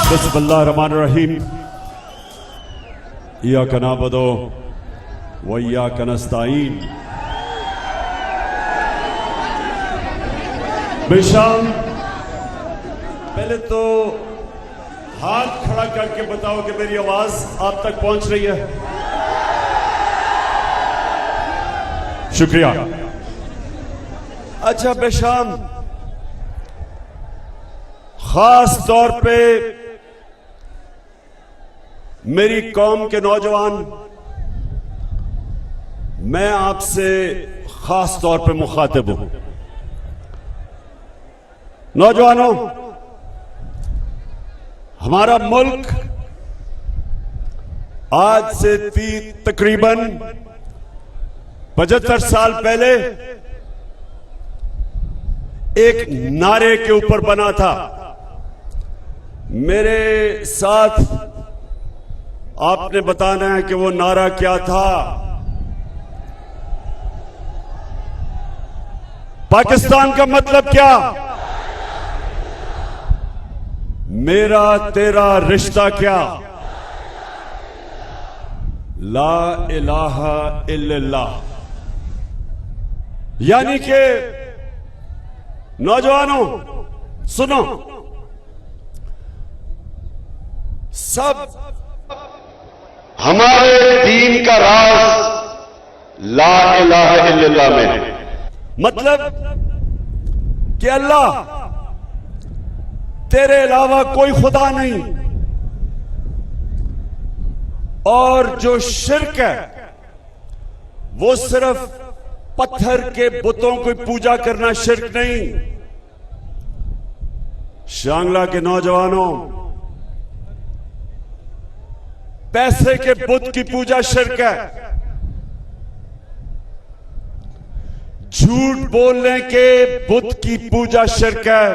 बिस्मिल्लाहिर्रहमानिर्रहीम। इय्याका नअबुदु व इय्याका नस्तईन। बेशाम, पहले तो हाथ खड़ा करके बताओ कि मेरी आवाज आप तक पहुंच रही है। शुक्रिया। अच्छा बेशाम, खास तौर पे मेरी कौम के नौजवान, मैं आपसे खास तौर पे मुखातिब हूं। नौजवानों, हमारा मुल्क आज से तकरीबन 75 साल पहले एक नारे के ऊपर बना था। मेरे साथ आपने बताना है कि वो नारा क्या था। पाकिस्तान का मतलब क्या? मेरा तेरा रिश्ता क्या? ला इलाहा इल्लल्लाह। यानी कि नौजवानों सुनो, सब हमारे दीन का राज ला इलाहा इल्लल्लाह में है। मतलब कि अल्लाह, तेरे अलावा कोई खुदा नहीं, और जो शिर्क है वो सिर्फ पत्थर के बुतों की पूजा करना शिर्क नहीं। शांगला के नौजवानों, पैसे के बुत की पूजा शिर्क है। झूठ बोलने के बुत की पूजा शिर्क है,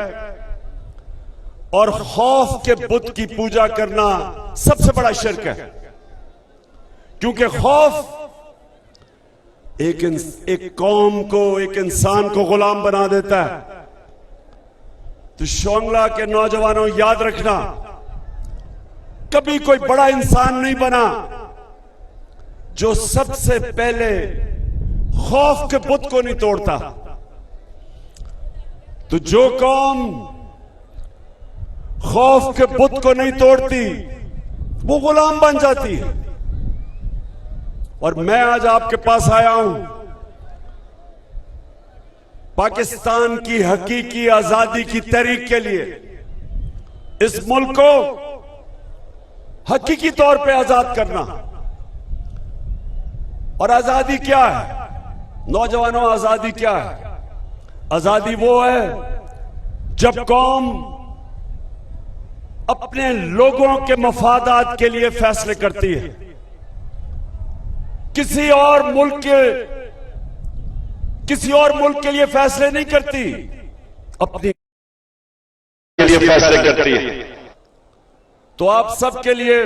और खौफ के बुत की पूजा करना सबसे बड़ा शिर्क है। क्योंकि खौफ एक कौम को, एक इंसान को गुलाम बना देता है। तो शोंगला के नौजवानों, याद रखना, कभी कोई बड़ा इंसान नहीं बना जो सबसे पहले खौफ के बुत को नहीं तोड़ता। तो जो कौम खौफ के बुत को नहीं तोड़ती वो गुलाम बन जाती है। और मैं आज आपके पास आया हूं पाकिस्तान की हकीकी आजादी की तहरीक के लिए। इस मुल्क को हकीकी तौर पे आजाद करना। और आजादी क्या है नौजवानों? आजादी क्या है? आजादी वो है जब कौम अपने लोगों के मफादात के लिए फैसले करती है, किसी और मुल्क के लिए फैसले नहीं करती, अपने लिए फैसले करती है। तो आप सबके लिए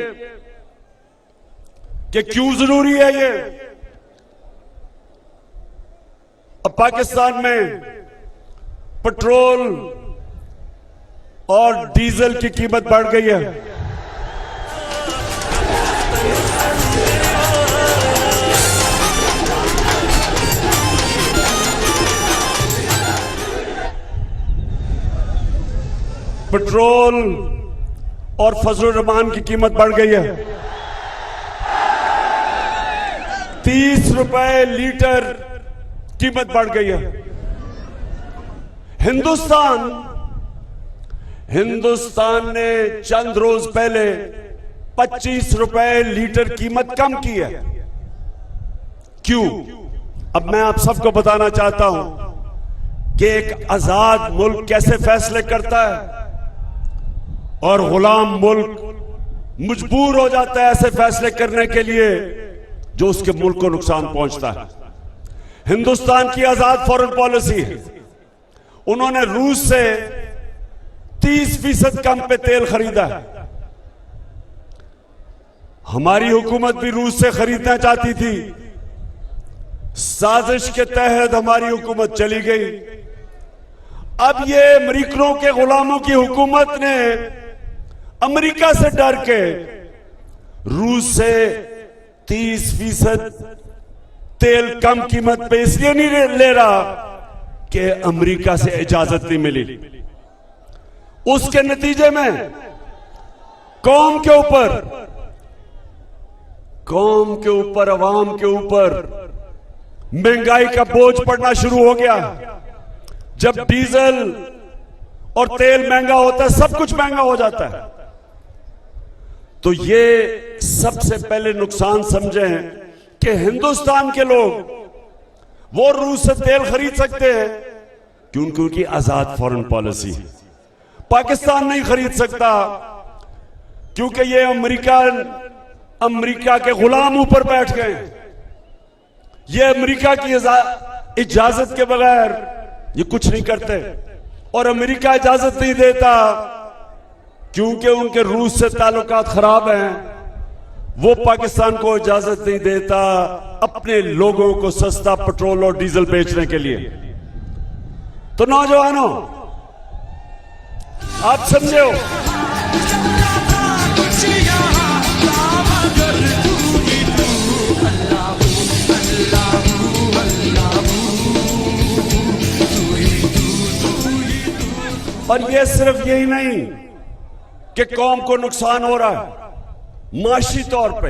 कि क्यों जरूरी है ये? अब पाकिस्तान में पेट्रोल और डीजल की कीमत बढ़ गई है। पेट्रोल और फजलुर रहमान की कीमत बढ़ गई है। 30 रुपए लीटर कीमत बढ़ गई है। हिंदुस्तान ने चंद रोज पहले 25 रुपए लीटर कीमत कम की है। क्यों? अब मैं आप सबको बताना चाहता हूं कि एक आजाद मुल्क कैसे फैसले करता है, और गुलाम मुल्क मजबूर हो जाता है ऐसे फैसले करने के लिए जो उसके मुल्क को नुकसान पहुंचता है। हिंदुस्तान की आजाद फॉरेन पॉलिसी है। उन्होंने रूस से 30% कम पे तेल खरीदा है। हमारी हुकूमत भी रूस से खरीदना चाहती थी। साजिश के तहत हमारी हुकूमत चली गई। अब ये अमरीकनों के गुलामों की हुकूमत ने अमेरिका से डर के रूस से 30% तेल कम कीमत पे इसलिए नहीं ले रहा कि अमेरिका से इजाजत नहीं मिली। उसके नतीजे में कौम के ऊपर अवाम के ऊपर महंगाई का बोझ पड़ना शुरू हो गया। जब डीजल और तेल महंगा होता है, सब कुछ महंगा हो जाता है। तो ये सबसे पहले नुकसान समझें कि हिंदुस्तान के लोग वो रूस से तेल खरीद सकते हैं क्योंकि उनकी आजाद फॉरेन पॉलिसी है। पाकिस्तान नहीं खरीद सकता क्योंकि ये अमेरिका के गुलाम ऊपर बैठ गए। ये अमेरिका की इजाजत के बगैर ये कुछ नहीं करते और अमेरिका इजाजत नहीं देता क्योंकि उनके रूस से ताल्लुकात खराब हैं। वो पाकिस्तान को इजाजत नहीं देता अपने लोगों को सस्ता पेट्रोल और डीजल बेचने के लिए। तो नौजवानों, आप समझे हो, और ये सिर्फ यही नहीं कि कौम को नुकसान हो रहा है माशी तौर पे।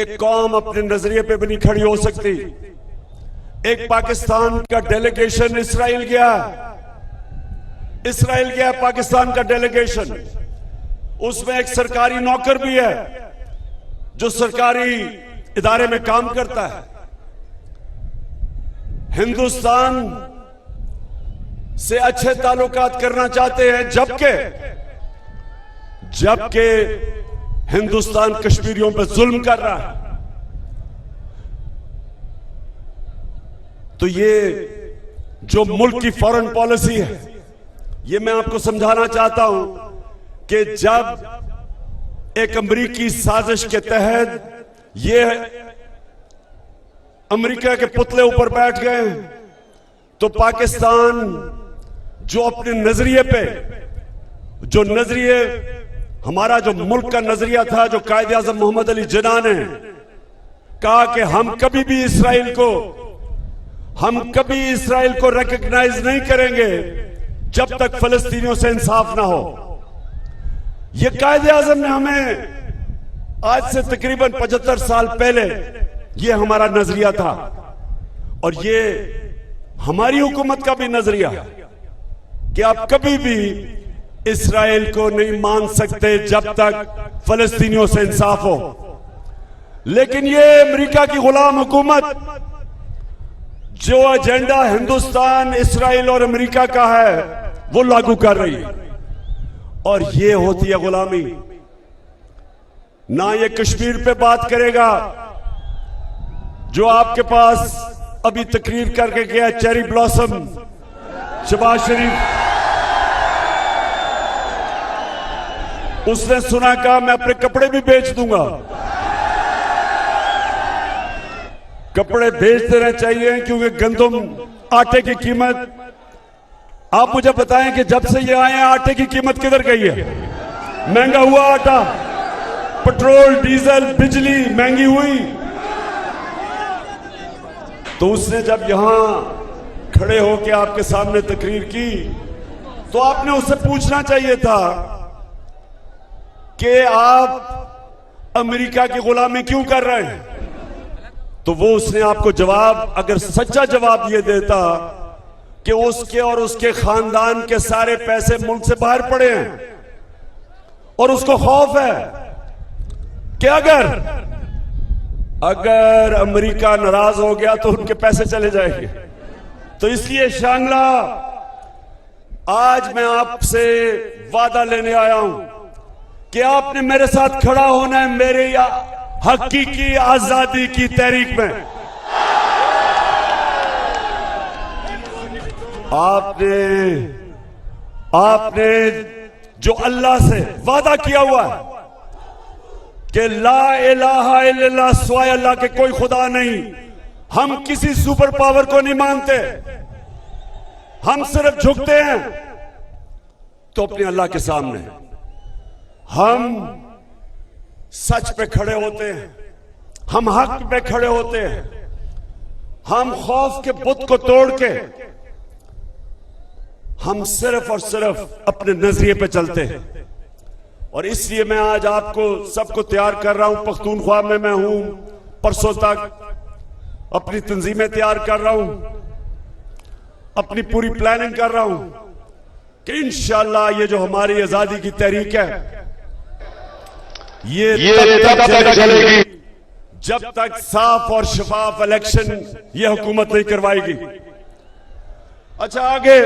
एक कौम अपने नजरिए पे भी नहीं खड़ी हो सकती। एक पाकिस्तान का डेलीगेशन इस्राइल गया पाकिस्तान का डेलीगेशन। उसमें एक सरकारी नौकर भी है जो सरकारी इदारे में काम करता है। हिंदुस्तान से अच्छे ताल्लुकात करना चाहते हैं, जबकि हिंदुस्तान कश्मीरियों पर जुल्म कर रहा है। तो ये जो मुल्क की फॉरेन पॉलिसी है, ये मैं आपको समझाना चाहता हूं कि जब एक अमेरिकी साजिश के तहत ये अमेरिका के पुतले ऊपर बैठ गए, तो पाकिस्तान जो अपने नजरिए पे, जो नजरिए हमारा जो मुल्क का नजरिया था, जो कायदे आज़म मोहम्मद अली जिन्ना ने कहा कि हम कभी भी इसराइल को रिकॉग्नाइज नहीं करेंगे जब तक फलस्तीनियों से इंसाफ ना हो। ये कायदे आज़म ने हमें आज से तकरीबन 75 साल पहले ये हमारा नजरिया था और ये हमारी हुकूमत का भी नजरिया है कि आप कभी भी इसराइल को नहीं मान सकते जब तक फलस्तीनियों से इंसाफ हो। लेकिन ये अमेरिका की गुलाम हुकूमत जो एजेंडा हिंदुस्तान, इसराइल और अमेरिका का है वो लागू कर रही है और ये होती है गुलामी। ना ये कश्मीर पे बात करेगा जो आपके पास अभी तकरीर करके गया चेरी ब्लॉसम शहबाज शरीफ। उसने सुना कहा मैं अपने कपड़े भी बेच दूंगा। कपड़े बेच देना चाहिए क्योंकि गंदम आटे की कीमत, आप मुझे बताएं कि जब से ये आए हैं आटे की कीमत किधर गई है? महंगा हुआ आटा, पेट्रोल, डीजल, बिजली महंगी हुई। तो उसने जब यहां खड़े होकर आपके सामने तकरीर की तो आपने उससे पूछना चाहिए था कि आप अमेरिका की गुलामी क्यों कर रहे हैं। तो वो उसने आपको जवाब, अगर सच्चा जवाब ये देता कि उसके और उसके खानदान के सारे पैसे मुल्क से बाहर पड़े हैं और उसको खौफ है कि अगर अमेरिका नाराज हो गया तो उनके पैसे चले जाएंगे। तो इसलिए शांगला, आज मैं आपसे वादा लेने आया हूं कि आपने मेरे साथ खड़ा होना है मेरे हकीकी आजादी की तहरीक में। आपने जो अल्लाह से वादा किया हुआ है कि ला इलाहा इल्लल्लाह, सिवाय अल्लाह के कोई खुदा नहीं, हम किसी सुपर पावर को नहीं मानते, हम सिर्फ झुकते हैं तो अपने अल्लाह के सामने हम सच पे खड़े होते हैं, हम हक पे खड़े होते हैं, हम खौफ के बुत को तोड़ के हम सिर्फ और सिर्फ अपने नजरिए पे चलते हैं। और इसलिए मैं आज आपको सबको तैयार कर रहा हूं। पख्तूनख्वा में मैं हूं, परसों तक अपनी तंजीमें तैयार कर रहा हूं, अपनी पूरी प्लानिंग कर रहा हूं कि इंशाअल्लाह ये जो हमारी आजादी की तहरीक है ये तब तक चलेगी जब तक साफ और शफाफ इलेक्शन ये हुकूमत नहीं करवाएगी। अच्छा, आगे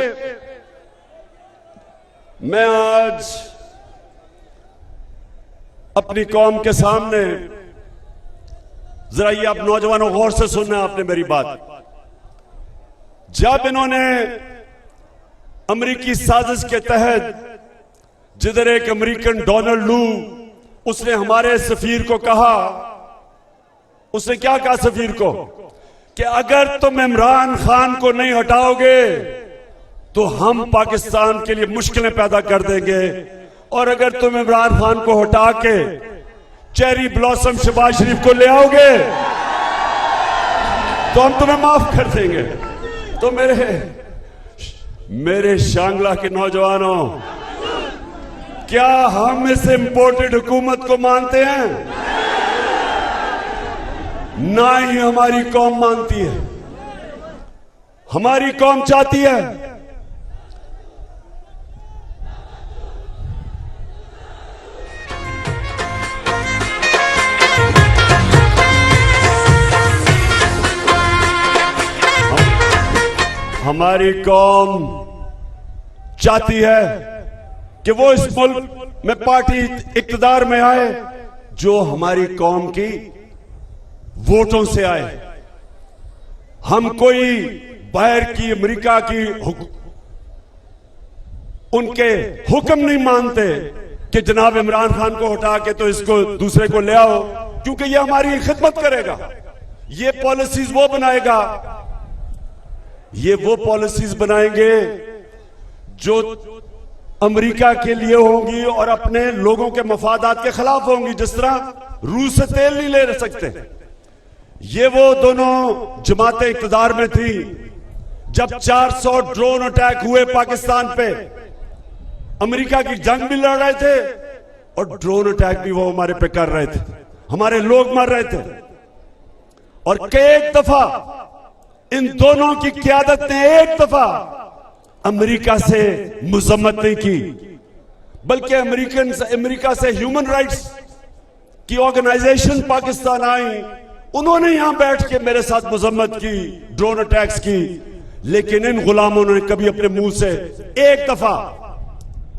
मैं आज अपनी कौम के सामने, जरा ये आप नौजवानों गौर से सुनना आपने मेरी बात। जब इन्होंने अमेरिकी साजिश के तहत, जिधर एक अमेरिकन डोनाल्ड लू, उसने हमारे सफीर को कहा, उसने क्या कहा सफीर को कि अगर तुम इमरान खान को नहीं हटाओगे तो हम पाकिस्तान के लिए मुश्किलें पैदा कर देंगे, और अगर तुम इमरान खान को हटा के चेरी ब्लॉसम शहबाज शरीफ को ले आओगे तो हम तुम्हें माफ कर देंगे। तो मेरे शांगला के नौजवानों, क्या हम इस इंपोर्टेड हुकूमत को मानते हैं? ना ही हमारी कौम मानती है। हमारी कौम चाहती है हमारी कौम चाहती है कि वो इस मुल्क में पार्टी इक्तदार में आए जो हमारी कौम की वोटों से आए। हम कोई बाहर की, अमेरिका की उनके हुक्म नहीं मानते कि जनाब इमरान खान को हटा के तो इसको दूसरे को ले आओ, क्योंकि ये हमारी खिदमत करेगा, ये पॉलिसीज वो बनाएगा, ये वो पॉलिसीज बनाएंगे जो अमेरिका के लिए होंगी और अपने लोगों के मफादात के खिलाफ होंगी। जिस तरह रूस से तेल नहीं ले सकते, ये वो दोनों जमातें इक़्तिदार में थी जब 400 ड्रोन अटैक हुए पाकिस्तान पे। अमेरिका की जंग भी लड़ रहे थे और ड्रोन अटैक भी वो हमारे पे कर रहे थे, हमारे लोग मर रहे थे। और कई दफा इन दोनों की क़यादत ने एक दफा अमेरिका से मुज़म्मत नहीं की, बल्कि अमेरिका से ह्यूमन राइट्स की ऑर्गेनाइजेशन पाकिस्तान आई, उन्होंने यहां बैठ के मेरे साथ मुज़म्मत की, ड्रोन अटैक्स की। लेकिन इन गुलामों ने कभी अपने मुंह से एक दफा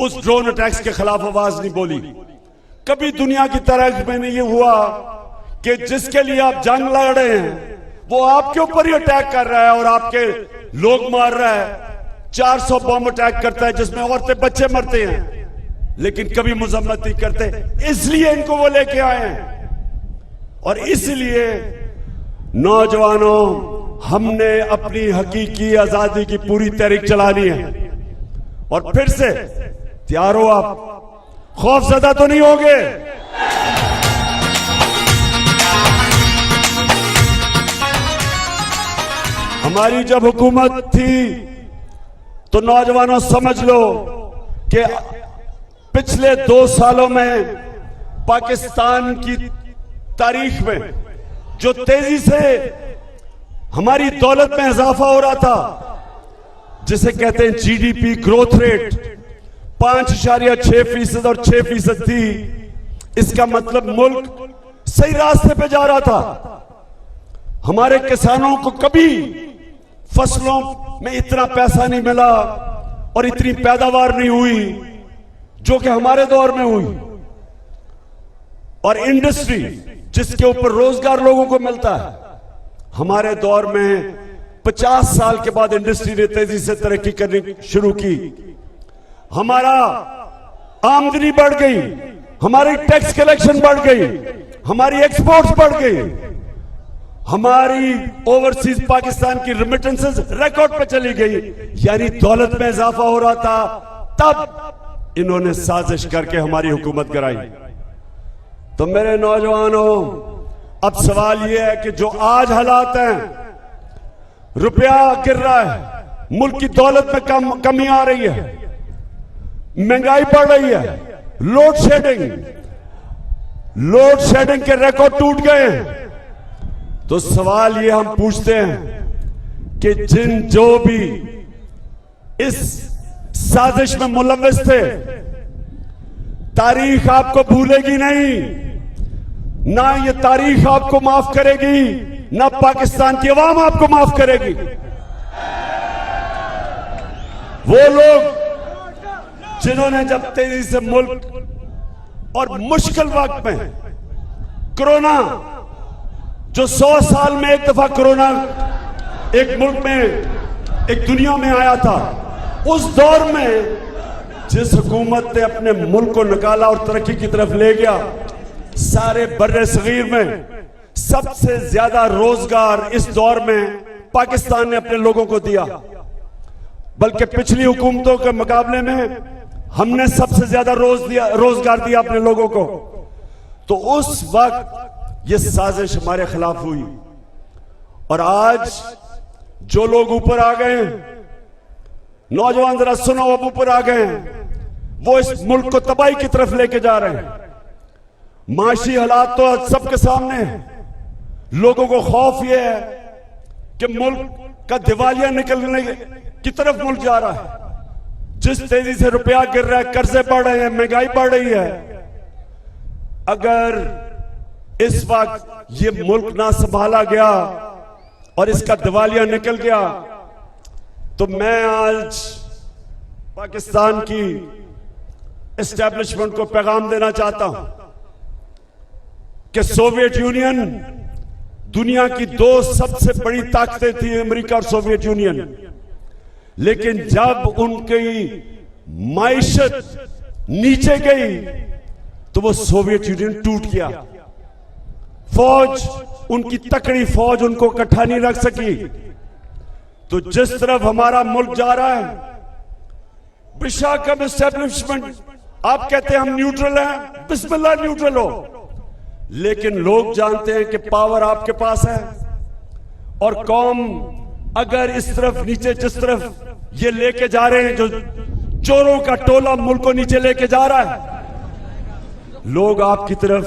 उस ड्रोन अटैक्स के खिलाफ आवाज नहीं बोली। कभी दुनिया की तारीख में नहीं ये हुआ कि जिसके लिए आप जंग लड़ रहे हैं वो आपके ऊपर ही अटैक कर रहा है और आपके लोग मार रहा है। 400 बम अटैक करता है जिसमें औरतें बच्चे मरते हैं, लेकिन कभी मुज़म्मत नहीं करते। इसलिए इनको वो लेके आए हैं। और इसलिए नौजवानों, हमने अपनी हकीकी आजादी की पूरी तहरीक चलानी है। और फिर से तैयार हो आप, खौफजदा तो नहीं होगे। हमारी जब हुकूमत थी तो नौजवानों समझ लो कि पिछले 2 सालों में पाकिस्तान की तारीख में जो तेजी से हमारी दौलत में इजाफा हो रहा था, जिसे कहते हैं जीडीपी ग्रोथ रेट 5.6% और 6% थी, इसका मतलब मुल्क सही रास्ते पे जा रहा था। हमारे किसानों को कभी फसलों में इतना पैसा नहीं मिला और इतनी पैदावार नहीं हुई जो कि हमारे दौर में हुई। और इंडस्ट्री जिसके ऊपर रोजगार लोगों को मिलता है, हमारे दौर में 50 साल के बाद इंडस्ट्री ने तेजी से तरक्की करनी शुरू की। हमारा आमदनी बढ़ गई, हमारी टैक्स कलेक्शन बढ़ गई, हमारी एक्सपोर्ट्स बढ़ गई, हमारी ओवरसीज पाकिस्तान की रेमिटेंसेस रिकॉर्ड पे चली गई। यानी दौलत में इजाफा हो रहा था। तब इन्होंने साजिश करके हमारी हुकूमत गिराई। तो मेरे नौजवानों, अब सवाल यह है कि जो आज हालात हैं, रुपया गिर रहा है, मुल्क की दौलत में कमी आ रही है, महंगाई बढ़ रही है, लोड शेडिंग के रिकॉर्ड टूट गए हैं। तो सवाल ये हम पूछते हैं कि जो भी इस साजिश में मुलव्विस थे, तारीख आपको भूलेगी नहीं, ना ये तारीख आपको माफ करेगी, ना पाकिस्तान की अवाम आपको माफ करेगी। वो लोग जिन्होंने जब तेजी से मुल्क और मुश्किल वक्त में कोरोना, जो 100 साल में एक दफा कोरोना एक मुल्क में, एक दुनिया में आया था, उस दौर में जिस हुकूमत ने अपने मुल्क को निकाला और तरक्की की तरफ ले गया, सारे बर्रे सगीर में सबसे ज्यादा रोजगार इस दौर में पाकिस्तान ने अपने लोगों को दिया। बल्कि पिछली हुकूमतों के मुकाबले में हमने सबसे ज्यादा रोजगार दिया अपने लोगों को। तो उस वक्त ये साजिश हमारे खिलाफ हुई, और आज जो लोग ऊपर आ गए, नौजवान जरा सुनो, अब ऊपर आ गए, वो इस मुल्क को तबाही की तरफ लेके जा रहे हैं। माशी हालात तो आज सबके सामने है। लोगों को खौफ यह है कि मुल्क का दिवालिया निकलने की तरफ मुल्क जा रहा है। जिस तेजी से रुपया गिर रहा है, कर्जे बढ़ रहे हैं, महंगाई बढ़ रही है, अगर इस वक्त ये मुल्क ना संभाला गया और इसका दिवालिया निकल गया, तो मैं आज पाकिस्तान की एस्टैब्लिशमेंट को पैगाम देना चाहता हूं कि सोवियत यूनियन, दुनिया की दो सबसे बड़ी ताकतें थी, अमेरिका और सोवियत यूनियन, लेकिन जब उनकी माइशत नीचे गई तो वो सोवियत यूनियन टूट गया। फौज, उनकी तकड़ी फौज उनको इकट्ठा नहीं रख सकी। तो जिस तरफ हमारा मुल्क जा रहा है, बेशक एस्टैब्लिशमेंट, आप कहते हैं हम न्यूट्रल हैं, बिस्मिल्लाह न्यूट्रल हो, लेकिन लोग जानते हैं कि पावर आपके पास है। और कौम अगर इस तरफ नीचे, जिस तरफ ये लेके जा रहे हैं, जो चोरों का टोला मुल्क को नीचे लेके जा रहा है, लोग आपकी तरफ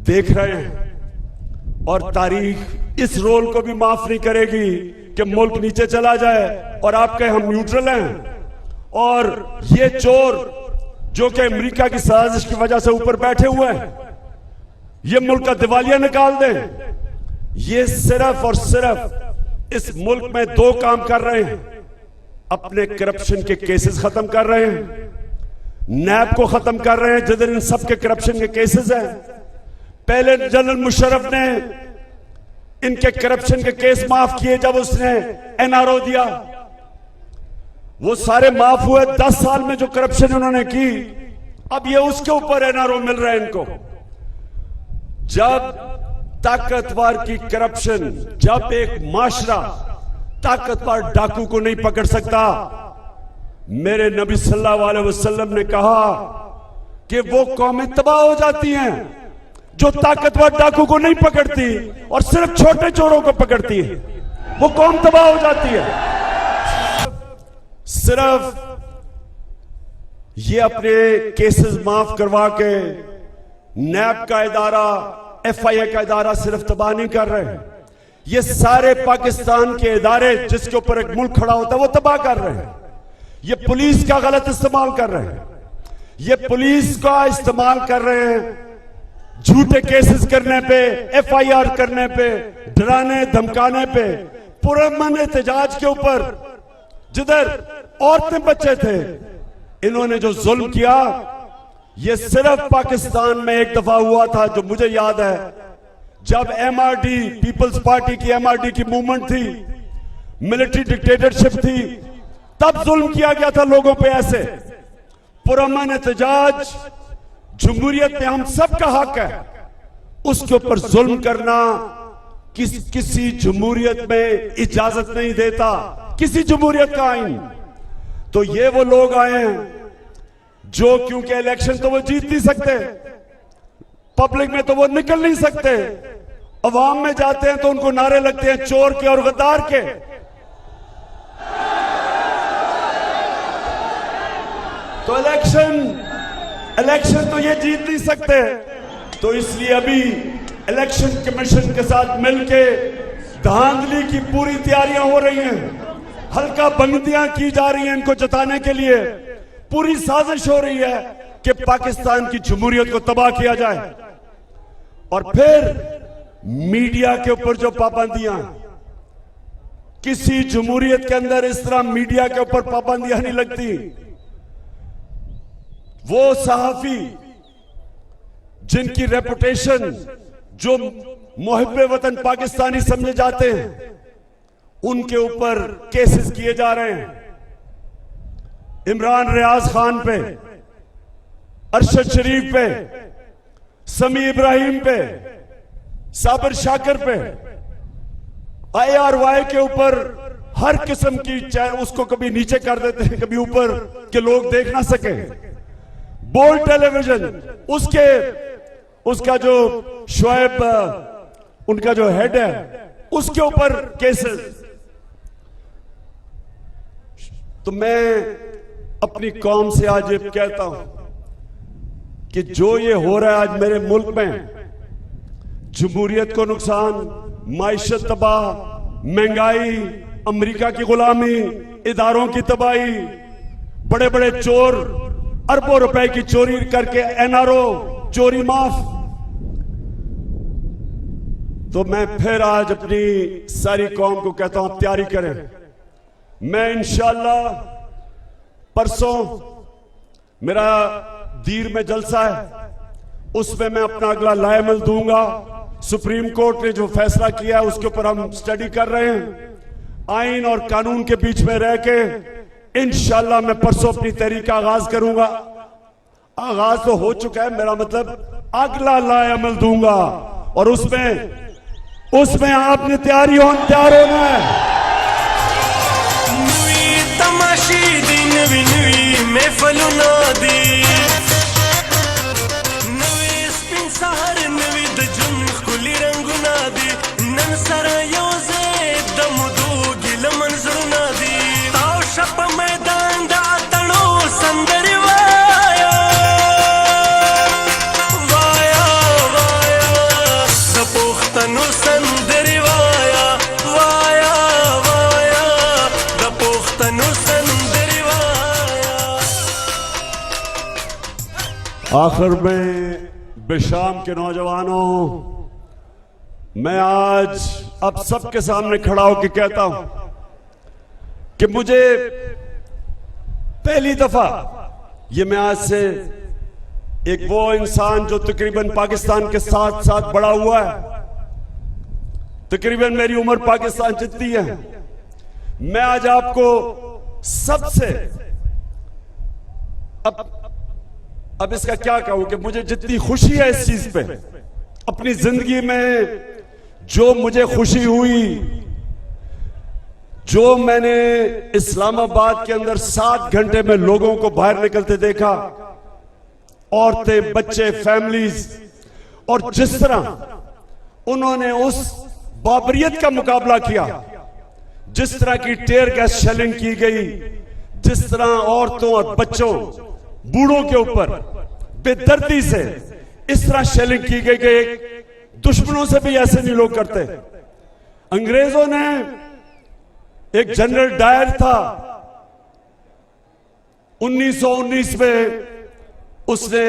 देख रहे हैं, और तारीख इस रोल को भी माफ नहीं करेगी कि मुल्क नीचे चला जाए और आप कहें हम न्यूट्रल हैं, और ये चोर जो कि अमेरिका की साजिश की वजह से ऊपर बैठे हुए हैं, ये मुल्क का दिवालिया निकाल दें। ये सिर्फ और सिर्फ इस मुल्क में दो काम कर रहे हैं, अपने करप्शन के केसेस खत्म कर रहे हैं, नैब को खत्म कर रहे हैं, जिधर इन सब के करप्शन के केसेस हैं। पहले जनरल मुशर्रफ ने इनके करप्शन के केस माफ किए जब उसने एनआरओ दिया, वो सारे माफ हुए। 10 साल में जो करप्शन उन्होंने की, अब ये उसके ऊपर एनआरओ मिल रहा है इनको। जब ताकतवर की करप्शन, जब एक माशरा ताकतवर डाकू को नहीं पकड़ सकता, मेरे नबी सल्लल्लाहु अलैहि वसल्लम ने कहा कि वो कौमें तबाह हो जाती हैं जो ताकतवर डाकू को नहीं पकड़ती और सिर्फ छोटे चोरों को पकड़ती है। वो कौम तबाह हो जाती है। सिर्फ ये अपने केसेस माफ करवा के नैब का इदारा, एफआईए का इदारा सिर्फ तबाह नहीं कर रहे हैं, ये सारे पाकिस्तान के इदारे जिसके ऊपर एक मुल्क खड़ा होता है वो तबाह कर रहे हैं। ये पुलिस का गलत इस्तेमाल कर रहे हैं, ये पुलिस का इस्तेमाल कर रहे हैं झूठे केसेस करने पे, एफआईआर करने पे, डराने धमकाने पे, पुरअमन एहतजाज के ऊपर, जिधर औरतें बच्चे थे, इन्होंने जो जुल्म किया, ये सिर्फ पाकिस्तान में एक दफा हुआ था जो मुझे याद है, जब एमआरडी, पीपल्स पार्टी की एमआरडी की मूवमेंट थी, मिलिट्री डिक्टेटरशिप थी, तब जुल्म किया गया था लोगों पे। ऐसे पुरअमन एहतजाज जमहूरियत में हम सब का हक है, उसके ऊपर जुल्म करना किसी जमहूरियत में इजाजत नहीं देता, किसी जमहूरियत का आईन। तो ये वो लोग आए हैं जो क्योंकि इलेक्शन तो वो जीत नहीं सकते, पब्लिक में तो वो निकल नहीं सकते, अवाम में जाते हैं तो उनको नारे लगते हैं चोर के और गद्दार के। तो इलेक्शन तो ये जीत नहीं सकते। तो इसलिए अभी इलेक्शन कमीशन के साथ मिलके धांधली की पूरी तैयारियां हो रही हैं, हल्का बंदियां की जा रही हैं इनको जताने के लिए। पूरी साजिश हो रही है कि पाकिस्तान की जमहूरियत को तबाह किया जाए। और फिर मीडिया के ऊपर जो पाबंदियां, किसी जमहूरियत के अंदर इस तरह मीडिया के ऊपर पाबंदियां नहीं लगती। वो सहाफी जिनकी रेपुटेशन, जो मुहिब्बे वतन पाकिस्तानी समझे जाते हैं, उनके ऊपर केसेस किए जा रहे हैं। इमरान रियाज खान पे, अरशद शरीफ पे, समी इब्राहिम पे, साबिर शाकिर पे, IRY के ऊपर हर किस्म की, चाहे उसको कभी नीचे कर देते हैं, कभी ऊपर के लोग देख ना सके। बोल्ड टेलीविजन, उसका जो शोएब, उनका जो हेड है, उसके ऊपर केसेस। तो मैं अपनी कौम से आज ये कहता हूं कि जो ये हो रहा है आज मेरे मुल्क में, जमहूरियत को नुकसान, माइशत तबाह, महंगाई, अमेरिका की गुलामी, इदारों की तबाही, बड़े बड़े चोर अरबों रुपए की चोरी करके NRO चोरी माफ। तो मैं फिर आज अपनी सारी कौम को कहता हूं, तैयारी करें। मैं इंशाअल्लाह परसों मेरा दीर में जलसा है, उसमें मैं अपना अगला लाएमल दूंगा। सुप्रीम कोर्ट ने जो फैसला किया है उसके ऊपर हम स्टडी कर रहे हैं। आइन और कानून के बीच में रह के इंशाअल्लाह मैं परसों अपनी तहरीक का आगाज करूंगा। आगाज तो हो चुका है, मेरा मतलब अगला लाएमल दूंगा, और उसमें आपने तैयार होना है। तमाशी दिन विनवी में फलुना दी नवी स्पिन सहर नवी दजुन खुली रंगुना दी नन सर योजे दम दो गिल मंजर ना दी ताव शप मैदान दा तणो संदर वाया वाया वाया दपोख्तनु संदर वाया वाया वाया दपोख्तनु आखिर में बेशाम के नौजवानों, मैं आज अब सबके सामने खड़ा होकर कहता हूं कि मुझे पहली दफा, ये मैं आज से एक वो इंसान जो तकरीबन पाकिस्तान के साथ साथ बड़ा हुआ है, तकरीबन मेरी उम्र पाकिस्तान जितनी है, मैं आज आपको सबसे अब इसका क्या कहूं कि मुझे जितनी खुशी है इस चीज पे, अपनी जिंदगी में जो मुझे खुशी हुई, जो मैंने इस्लामाबाद के अंदर 7 घंटे में लोगों को बाहर निकलते देखा, औरतें, बच्चे, फैमिलीज, और जिस तरह उन्होंने उस बाबरियत का मुकाबला किया, जिस तरह की टेयर गैस शेलिंग की गई, जिस तरह औरतों और बच्चों, बूढ़ों के ऊपर बेदर्दी से इस तरह शेलिंग की गई, दुश्मनों से भी ऐसे नहीं लोग करते। अंग्रेजों ने, एक जनरल डायर था 1919 में, उसने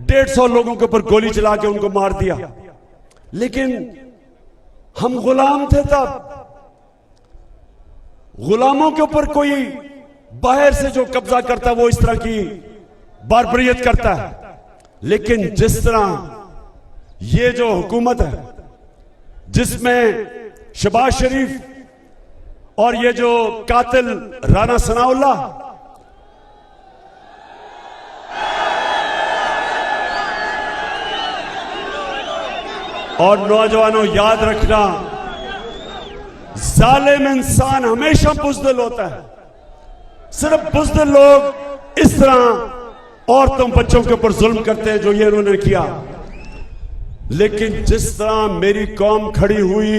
150 लोगों के ऊपर गोली चला के उनको मार दिया, लेकिन हम गुलाम थे तब। गुलामों के ऊपर कोई बाहर से जो कब्जा करता वो इस तरह की बारबरियत करता है, लेकिन जिस तरह ये जो हुकूमत है जिसमें शहबाज शरीफ और ये जो कातिल राना सनाउल्लाह, और नौजवानों याद रखना, जालिम इंसान हमेशा बुज़दिल होता है। सिर्फ बुज़दिल लोग इस तरह औरतों बच्चों के ऊपर जुल्म करते हैं जो ये उन्होंने किया। लेकिन जिस तरह मेरी कौम खड़ी हुई,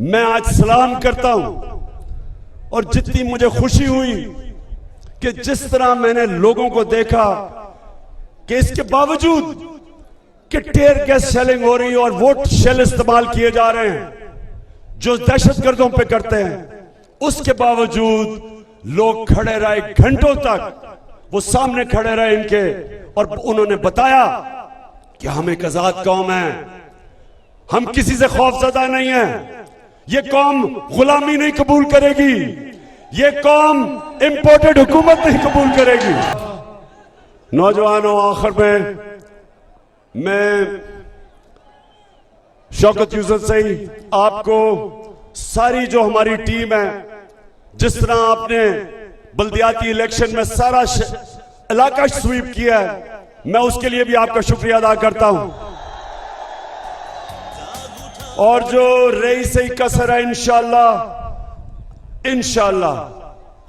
मैं आज सलाम करता हूं। और जितनी मुझे खुशी हुई कि जिस तरह मैंने लोगों को देखा कि इसके बावजूद कि टेयर गैस शेलिंग हो रही है और वोट शेल इस्तेमाल किए जा रहे हैं जो दहशतगर्दों पे करते हैं, उसके बावजूद लोग खड़े रहे घंटों तक, वो सामने खड़े रहे इनके, और उन्होंने बताया कि हम एक आजाद कौम है, हम किसी से खौफजदा नहीं है, ये कौम गुलामी नहीं कबूल करेगी, ये कौम इंपोर्टेड हुकूमत नहीं कबूल करेगी। नौजवानों, आखिर में मैं शौकत यूसुफ से ही आपको सारी जो हमारी टीम है, जिस तरह आपने बल्दियाती इलेक्शन में सारा इलाका स्वीप किया है, मैं उसके लिए भी आपका शुक्रिया अदा करता हूं। और जो रही सही कसर है, इंशाल्लाह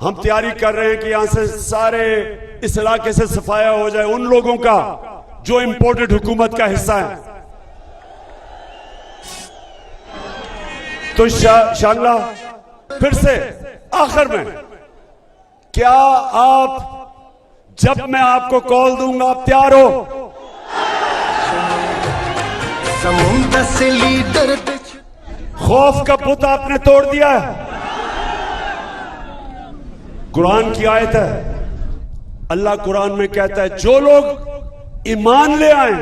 हम तैयारी कर रहे हैं कि यहां से सारे इस इलाके से सफाया हो जाए उन लोगों का जो इंपोर्टेड हुकूमत का हिस्सा है। तो शांगला, फिर से आखिर में, क्या आप, जब मैं आपको कॉल दूंगा, आप तैयार हो? समुद्र से लीडर खौफ का बुत आपने तोड़ दिया है। कुरान की आयत है, अल्लाह कुरान में कहता है जो लोग ईमान ले आए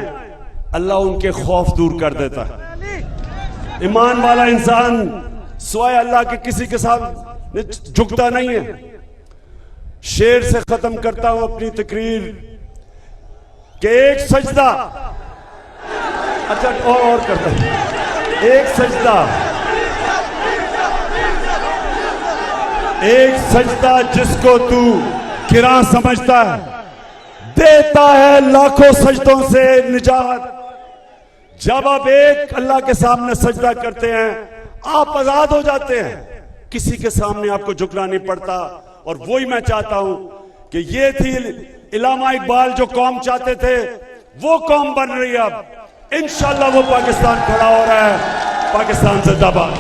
अल्लाह उनके खौफ दूर कर देता है। ईमान वाला इंसान स्वाय अल्लाह के किसी के सामने झुकता नहीं है। शेर से खत्म करता हूं अपनी तकरीर कि एक सजदा, अच्छा और करता हूं, एक सजदा जिसको तू गिरा समझता है, देता है लाखों सजदों से निजात। जब आप एक अल्लाह के सामने सजदा करते हैं, आप आजाद हो जाते हैं, किसी के सामने आपको झुकना नहीं पड़ता। और वही मैं चाहता हूं कि ये थी इलामा इकबाल जो कौम चाहते थे, वो कौम बन रही है। अब इंशाल्लाह वो पाकिस्तान खड़ा हो रहा है। पाकिस्तान जिंदाबाद।